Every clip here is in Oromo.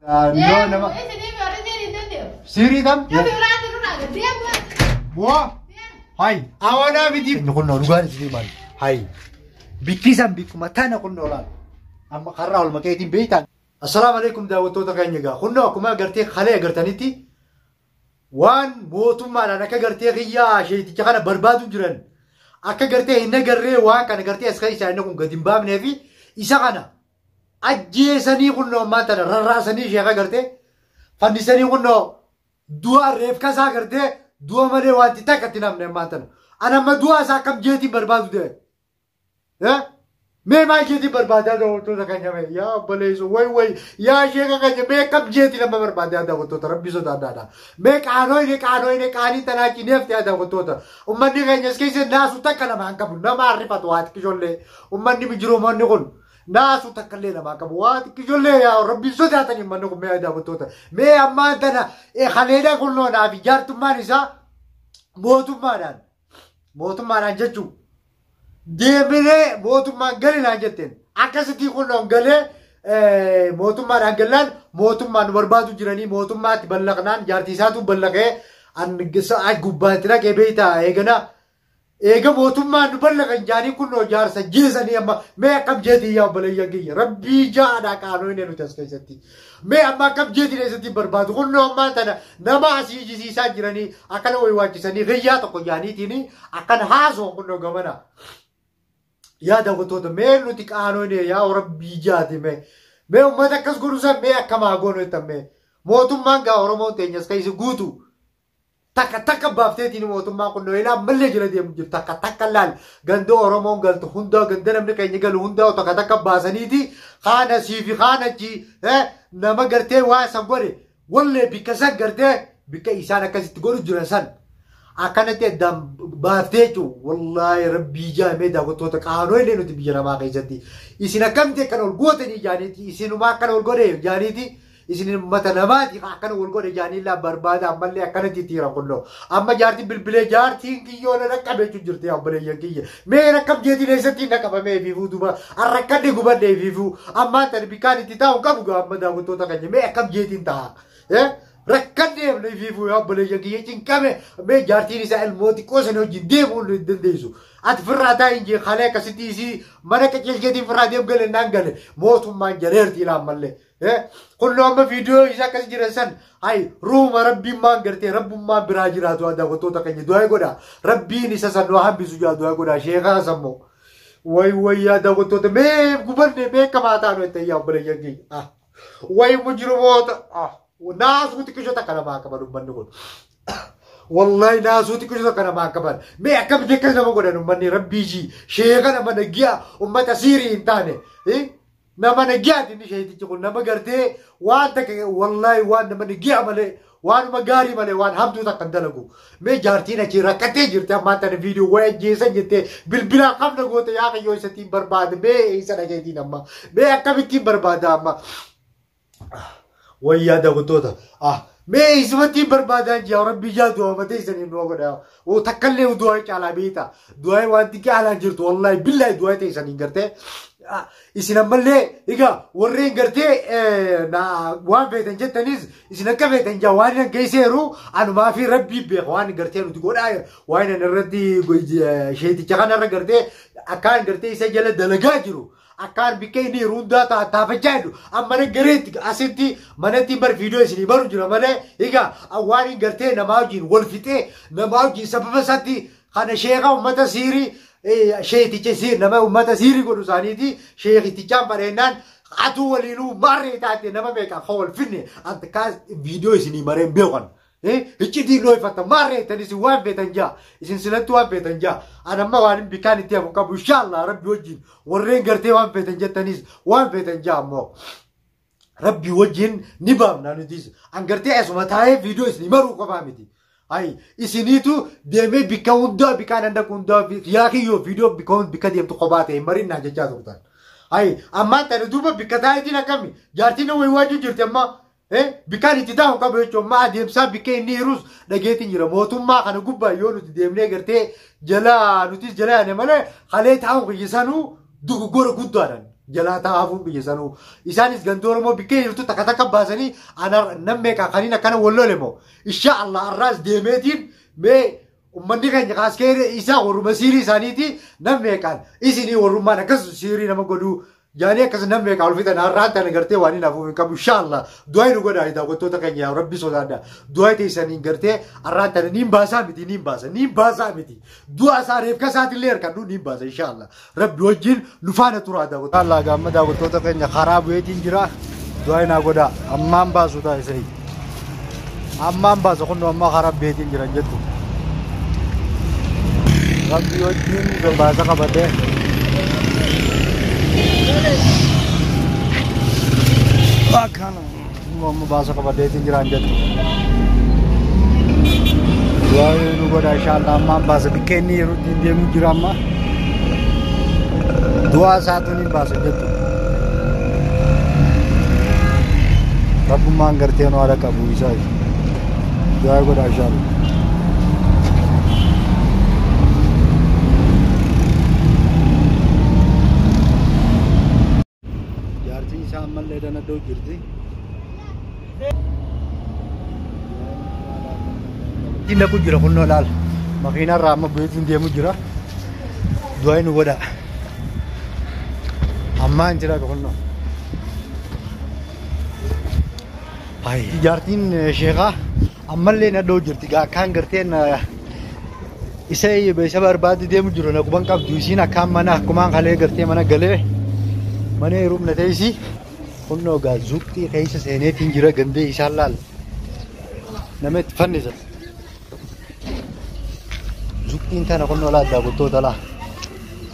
No, nama. Siri tam? Buah. Hai. Awana biti. Nukun norugan sini man. Hai. Bikisan bikuma tana kun nolan. Amma karra ol makaitin beitan. Assalamualaikum daawwattoota keenya gaa. Kunoo akkuma agartee khalee agartanitti waan mootummaadhaan akka agartee xiyyaa sheeticha kana barbaadu jiran. Akka agartee hin agarree waan kana agartee as keessa inni kun gadi hin baafnee fi isa kana ajjeesanii kunoo maanta rarraasanii sheeka agartee fannisanii kunoo du'a reef kasaa agartee du'a malee wanti takka itti namne maanta. Ana amma du'a isaa akkam jeetiin barbaadu ta'e. Me ma jeeti barbaada daawwattoota keenya mee yaa obboleessu way yaa sheeka keenya mee akkam jeeti nama barbaada daawwattoota rabbi sodaadhaadha. Mee qaanii talaaqii neefte daawwattoota. Ummanni keenyas keessa naasu takka namaan qabu nama harrifatu waa xiqqishollee. Ummanni mijiroomanni kun naasu takkallee namaa qabu waa xiqqishollee yaa rabbi sodaatanii ummanni kun mee daawwattoota. Mee ammaan tana haleedha kunnoonaa fi jaartummaan isaa mootummaadhaan jechuun. Deemnee mootummaan galinaan jetteen akkasitti kunnoon galee mootummaadhaan galaan mootummaan barbaadu jiranii mootummaatti ballaqnaan jaartiisaatu ballaqee an gubbaatti dhaqee beeytaa eega mootummaan ballaqan jaanii kunnoo jaarsa jeesanii amma mee akkam jeetii yaa obboleeyyan kiyya rabbii jaadhaa qaanoyne nuti as keessatti mee amma akkam jeetii keessatti barbaadu kunnoo ammaa tana nama asii jisiisaa jiranii akkana waywaachisanii gayyaa tokko jaaniitiin akkana haasoo kunnoo gamana. Ya daawwattoota mee nuti qaanoyne yaa rabbii jaati mee uummata akkas godhusan mee akkamaa goonu jettan mee mootummaan gaa oromoon teenyas keessa guutu takka baafteetiin mootummaan kun ilaa mallee jala deemu jiru takka laal ganda oromoon galtu hundaa ganda namni keenya galu hundaa takka baasaniiti kaana siifi kaanachi nama gartee waa san godhe wallee bikka san gartee bikka isaan akkasitti godhu jiran san. Akkanatti addaan baaftee jechuun wallaahi rabbii jaamee daawwattoota qaanoyne nuti biyya namaa keessatti isin akkamitti akkana ol gootanii jaaniiti isinuma akkana ol godhe jaaniiti isin mata namaati akkana ol godhe jaaniillaa barbaada ammallee akkanatti tiira kunnoo amma jaartiin bilbilee jaartiin kiyyoona dhaqqabee jechuun jirti obboleeyyan kiyya mee rakkab jeetiin eessatti dhaqqabamee fiifuu duuba arrakkadde gubadde fiifuu ammaan tan bikkaan itti taa'u qabu gaamma daawwattoota keenya mee akkam jeetiin ta'a. Rakkanne fiifuu yaa obboleeyyan kiyya cinkame mee jaartiin isaa ilmooti qoosanii hojii deemuu hin dandeessu. Ati firraa taa'in jee kalee akkasitti isii mana qaceelcheetiin firraa deemu gale naan gale mootummaan jaleerti ilaan mallee. Kunnoo amma viidiyoo isaa akkas jiran san ruuma rabbiin maan gartee rabbummaan biraa jiraatu daawwattoota keenya du'aa godha. Rabbiin isa san waa hambisu jaa du'aa godha sheekaa sammoo. Way yaa daawwattoota mee gubanne mee kamaa taanu itti yaa obboleeyyan kiyya. Way mujrimoota. Naasuuti kishota kana maakaban ummanni kun. Wallahi naasuuti kishota kana maakaban. Mee akkamitti akkas nama godhan ummanni rabbiishi sheeka nama naggiyaa ummata siirii hin taane. Nama naggiyaati inni sheetichi kun nama gartee waan takka wallahi waan nama naggiyaa malee waanuma gaarii malee waan hamtuu takka hin dalagu. Mee jaartiin achi rakkatee jirti ammaan tana viidiyoo wayii ajjeesan jettee bilbilaa qabna goote yaa kayyoo isattiin barbaade mee isa dhageetiin amma mee akkamittiin barbaada amma. Wayyaa daawwattoota mee isumatti barbaadan jaa rabbii jaa du'a matee isanii nu godha takkallee du'a caalaa beeta du'a wanti caalaa jirtu wallahi billahi du'a ta'e isanii gartee isin ammallee egaa warreen gartee waan feetan jettanis isin akka feetan jaa waan hin geesseeru anumaa fi rabbii beeka waan gartee nuti godhaa waan irratti sheeticha kanarra gartee akkaan gartee isa jala dalagaa jiru. Akkaan bikkee inni rundaa taafachaa jiru amma gareetti asitti manatti bar viidiyoo isinii baru jira malee egaa waan hin gartee namaa wajjin wal fixee namaa wajjin sababa isaatti kana sheeka ummata siirii sheeticha siirii nama ummata siirii godhu isaaniiti sheekitichaan bareennaan atuu waliinuu maarree taate nama meeqa fa wal finne akka viidiyoo isinii mareen beekan. Ichiti loo ifata maarree tanis waan feetan jaa isin silatti waan feetan jaa anamma waan bikaan itti hafu qabu inshallah rabbi wajjin warreen gartee waan feetan jettanis waan feetan jaa ammoo rabbi wajjin ni baamna nutis an gartee asuma taa'ee viidiyoo isinii maruu qofaa miti. Isiniitu deemee bikka hundaa bikaan handa hundaa yaa kiyyoo viidiyoo bikka deemtu kophaa ta'e marinnaa jechaa turtan. Ammaan tana duuba bikka taa'eetiin akkami jaartiin wayii waajjin jirti amma. Bikaan itti taa'u qabu jechuun maa adeemsaa bikkee inni hirus dhageetiin jira mootummaa kana gubbaa yoo nuti deemnee gartee jala nutis jala yaane malee halee taa'u qiyyisanuu dogoggora guddaadhaan جلاتا عفو بيجسانو إسان إسقندور مو بكين يرتو تكتك باسني أنا نمك خلينا كنا ولا لمو إن شاء الله الراس ديمتين بي ومني كان يقاس كير إسا ورمسيري سانيتي نمك كان إسني ورمان كسر سيري نما قدو يعني كذا نمك على فيتا نارات أنا قرتي واني نافو من كم إن شاء الله دعاء نقول هيدا قلت تكني يا ربي سودانا دعاء تيساني قرتي الرات أنا نيم باسا متي نيم باسا متي دعاء صار كسات اللير كانوا نيم باسا إن شاء الله رب وجين نفانا ترى هذا قلت الله قام دا قلت تكني خراب ويتين جرا دعاء نقول دا أمام باسو دا إسرائيل أمام باسو كنا أمام خراب ويتين جرا جدو رب وجين قل باسا كبده Bakana, mau bahasa kepada itu jeranjat. Wah, ini gua dah insyaallah mam bahasa bikini rutin dia mujrama. 2-1 ni bahasa itu. Rabu mangerti anu ada kabu isa. Wah, gua dah insyaallah. Amal le dana do girdi tinda ku jira kunno lal makina rama betin dia mujira duain wada amma anjira kunno ay jartin shekha amal le na do girdi ga kan garten isay be sabar bad dia mujira na kuban kap duisina kam mana kuman khale garte mana gale mane room na taisi كنا جازوكتي كيس سنتين جرا جندي إن شاء الله نمت فنزل زوكتي إنت أنا كنا لا دابوتو دلا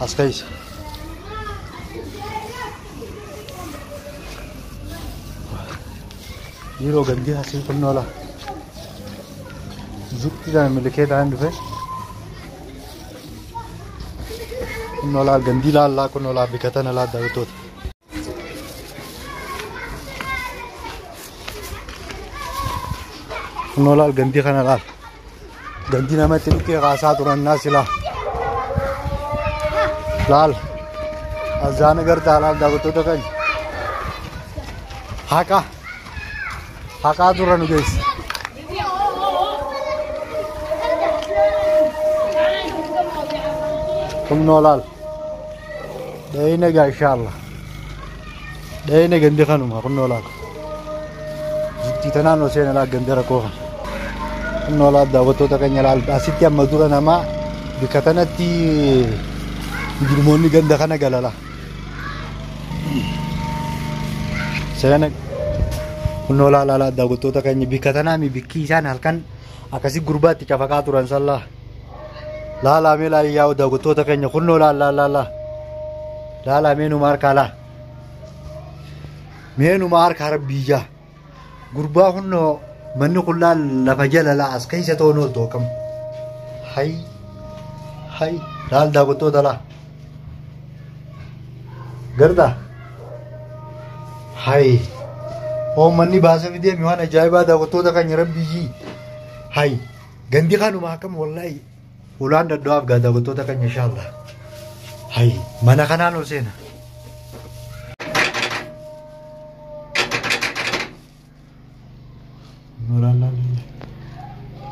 أسكيس يرو جندي هسي كنا لا زوكتي ده ملكه ده عنده كنا لا جندي لا كنا لا بكتنا لا دابوتو نولال غندي خنا لال غندي نما تلقي غاسات الناس لا لال اذان غر تعال دغتو تكن حقا درن جيس كم نولال دينا ان شاء الله دينا غندي خنم كم نولال تيتنا نو سينا لا غندي ركو نولا دعوتو تكني لال أسيتيا مدورة نما بكتنا تي جرموني جندا خنا جلالا سيانا نولا لا دعوتو تكني بكتنا مي بكيسان هالكن أكاسي غربات تجافكات وران سالله لا ميلا ياو دعوتو تكني خنولا لا مينو مار كالا مينو مار خرب بيجا غربا خنو منو كلها لفجل لا أسكيسة تونو دوكم هاي لال داغوتو دلا غردا هاي او مني باسه فيديو ميوانا جايبا داغوتو دكا نربي جي هاي غندي خانو محكم والله ولان ددواب غا داغوتو دكا ان شاء الله هاي مانا خنانو سينا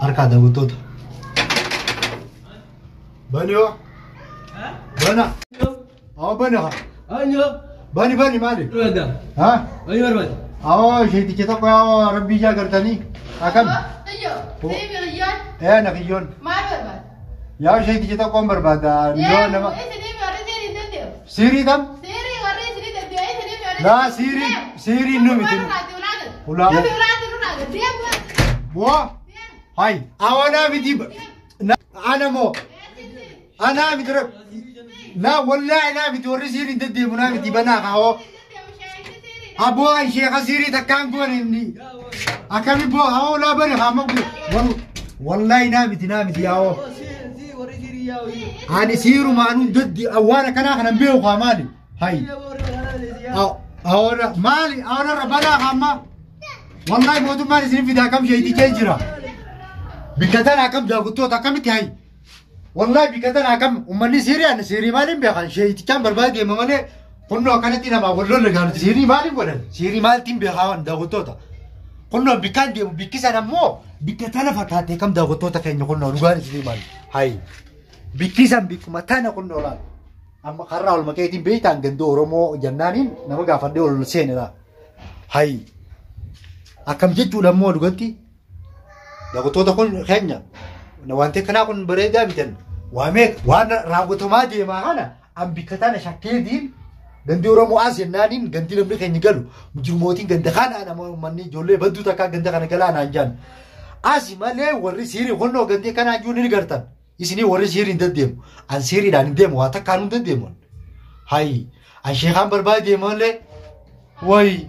أركا داوتود بنيو بنا بنا بني مالي ها أيوة شيء تيجي تقوى ربي جا كرتني أكم أنا كيون يا شيء تيجي تقوى برباد يو نما سيري دم لا سيري نومي ولا بوا هاي أنا بدي أنا مو أنا بدرب لا والله أنا بدي ورسيري ددي منا بدي بنا كهو أبوا شيء خسيري تكان قولني أكمل بوا هو لا بني خامك والله أنا بدي هو أنا سيرو ما أنا ددي أوانا كنا نبيه خامالي هاي أنا مالي أنا ربنا خاما والله موضوع ما نسيب في ده كم شيء تيجي بكتنا كم جاكوتو تكمل هاي والله بكتنا كم ومني سيري أنا سيري مالي بيخان شيء تكمل برباد جيم مالي Kunno kanatti nama wallolla gaanu siirii maaliin godhan? Siirii maaltiin beekaman daawwattoota? Kunno bikkaan deemu bikkisan ammoo bikka tana fakkaatee kam daawwattoota keenya kunno dhugaan siirii maali? Hayi. Bikkisan bikkuma tana kunno laal. Amma karraa ol makeetiin beektaan gandoo Oromoo jannaaniin nama gaafadhee ol seenedha. Hayi. Akkam jechuudha ammoo dhugatti daawwattoota kun keenya wanti kanaa kun bareedaa bitan waan raawwatamaa deemaa kana an bikka tana shakkeetiin gandi Oromoo as jennaaniin gandi namni keenya galu mujirmootiin ganda kana nama manni ijoollee badduu takka ganda kana galaa naan jaan asi malee warri siirii konnoo gandi kana iyyuu ni gartan isinii warri siirii hin deddeemu an siiriidhaan hin deemu waa takkaan hin deddeemu hayi an sheekaan barbaade malee wayi